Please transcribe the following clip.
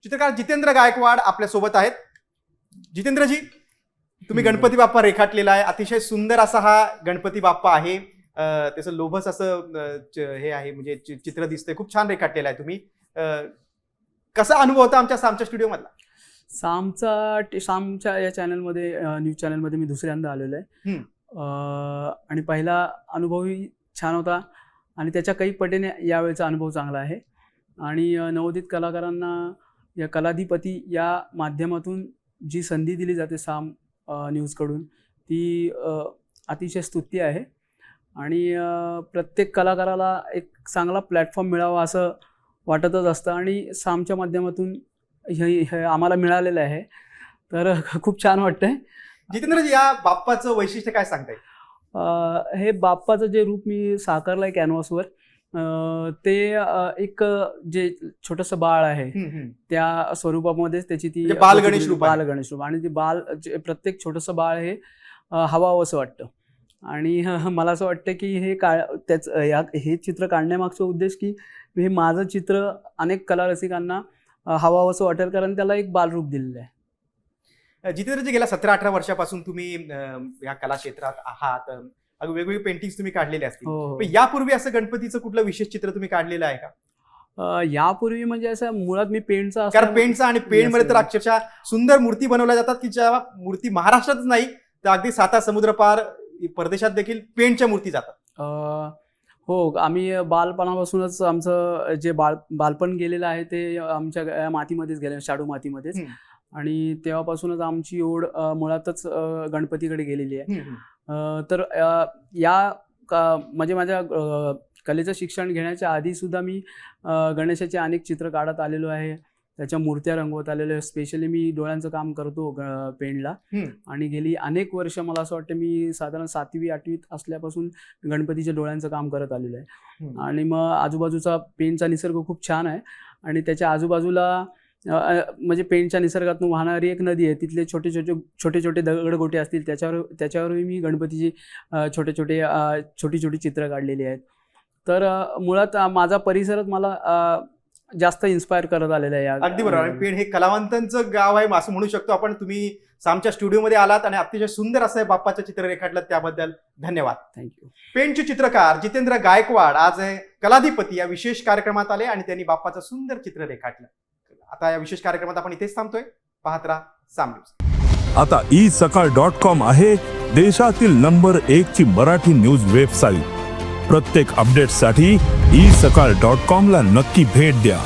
चित्रकार जितेंद्र गायकवाड आपल्या सोबत आहेत. जितेंद्रजी, तुम्ही गणपती बाप्पा रेखाटलेला आहे. अतिशय सुंदर असा हा गणपती बाप्पा आहे. त्याचं लोभस असं हे आहे, म्हणजे चित्र दिसतंय. खूप छान रेखाटलेलं आहे तुम्ही. कसा अनुभव होता आमच्या स्टुडिओ मधला? सामच्या या चॅनलमध्ये, न्यूज चॅनलमध्ये मी दुसऱ्यांदा आलेलो आहे. आणि पहिला अनुभवही छान होता आणि त्याच्या काही पटीने यावेळेचा अनुभव चांगला आहे. आणि नवोदित कलाकारांना या कलाधिपती या माध्यमातून जी संधी दिली जाते साम न्यूजकडून, ती अतिशय स्तुत्य आहे. आणि प्रत्येक कलाकाराला एक चांगला प्लॅटफॉर्म मिळावा असं वाटतच असतं आणि सामच्या माध्यमातून हे आम्हाला मिळालेलं आहे. तर खूप छान वाटतंय. जितेंद्रजी, या बाप्पाचं वैशिष्ट्य काय सांगताय? हे बाप्पाचं जे रूप मी साकारलं आहे कॅनव्हासवर, ते एक जे छोटंसं बाळ आहे त्या स्वरूपामध्येच त्याची ती बाल गणेश रूप आणि ते प्रत्येक छोटंसं बाळ हे हवावं असं वाटतं. आणि मला असं वाटतं की हे चित्र काढण्यामागचा उद्देश की हे माझं चित्र अनेक कलारसिकांना हवावं असं वाटेल, कारण त्याला एक बालरूप दिलेलं आहे. जितेंद्रजी, गेल्या 17-18 वर्षापासून तुम्ही या कला क्षेत्रात आहात. वेगवेगळे पेंटिंग्स तुम्ही काढलेले असतील. यापूर्वी असं गणपतीचं कुठलं विशेष चित्र तुम्ही काढलेलं आहे का? यापूर्वी म्हणजे असं मुळात मी पेंटचा, कारण पेंटचा आणि पेंटमध्ये तर अक्षरशः सुंदर मूर्ती बनवल्या जातात की ज्या मूर्ती महाराष्ट्रातच नाही तर अगदी 7 समुद्र पार परदेशात देखील पेंटच्या मूर्ती जातात. हो, आम्ही बालपणापासूनच आमचं जे बालपण गेलेलं आहे ते आमच्या मातीमध्येच गेलं, शाडू मातीमध्येच. आणि तेव्हापासूनच आमची ओढ मुळातच गणपतीकडे गेलेली आहे. तर म्हणजे माझ्या कलेचं शिक्षण घेण्याच्या आधी सुद्धा मी गणेशाचे अनेक चित्र काढत आलेलो आहे, त्याच्या मूर्त्या रंगवत आलेलो आहे. स्पेशली मी डोळ्यांचं काम करतो पेंटला. आणि गेली अनेक वर्ष, मला असं वाटतं मी साधारण 7वी 8वीत असल्यापासून गणपतीच्या डोळ्यांचं काम करत आलेलं आहे. आणि मग आजूबाजूचा पेंटचा निसर्ग खूप छान आहे आणि त्याच्या आजूबाजूला म्हणजे पेंटच्या निसर्गातून वाहणारी एक नदी आहे. तिथले छोटे छोटे दगडगोटे असतील, त्याच्यावरही मी गणपतीची छोटी छोटी चित्र काढलेली आहेत. तर मुळात माझा परिसरच मला जास्त इन्स्पायर करत आलेला आहे. अगदी बरोबर. पेंट हे कलावंतांचं गाव आहे असं म्हणू शकतो आपण. तुम्ही सामच्या स्टुडिओमध्ये आलात आणि अतिशय सुंदर असं बाप्पाचं चित्र रेखाटलं, त्याबद्दल धन्यवाद. थँक्यू. पेंटचे चित्रकार जितेंद्र गायकवाड आज कलाधिपती या विशेष कार्यक्रमात आले आणि त्यांनी बाप्पाचं सुंदर चित्र रेखाटलं. आता या विशेष कार्यक्रमात आपण इथेच थांबतोय. पाहत राहा साम न्यूज. आता isakal.com आहे देशातील नंबर 1 ची मराठी न्यूज वेबसाईट. प्रत्येक अपडेटसाठी isakal.com ला नक्की भेट द्या.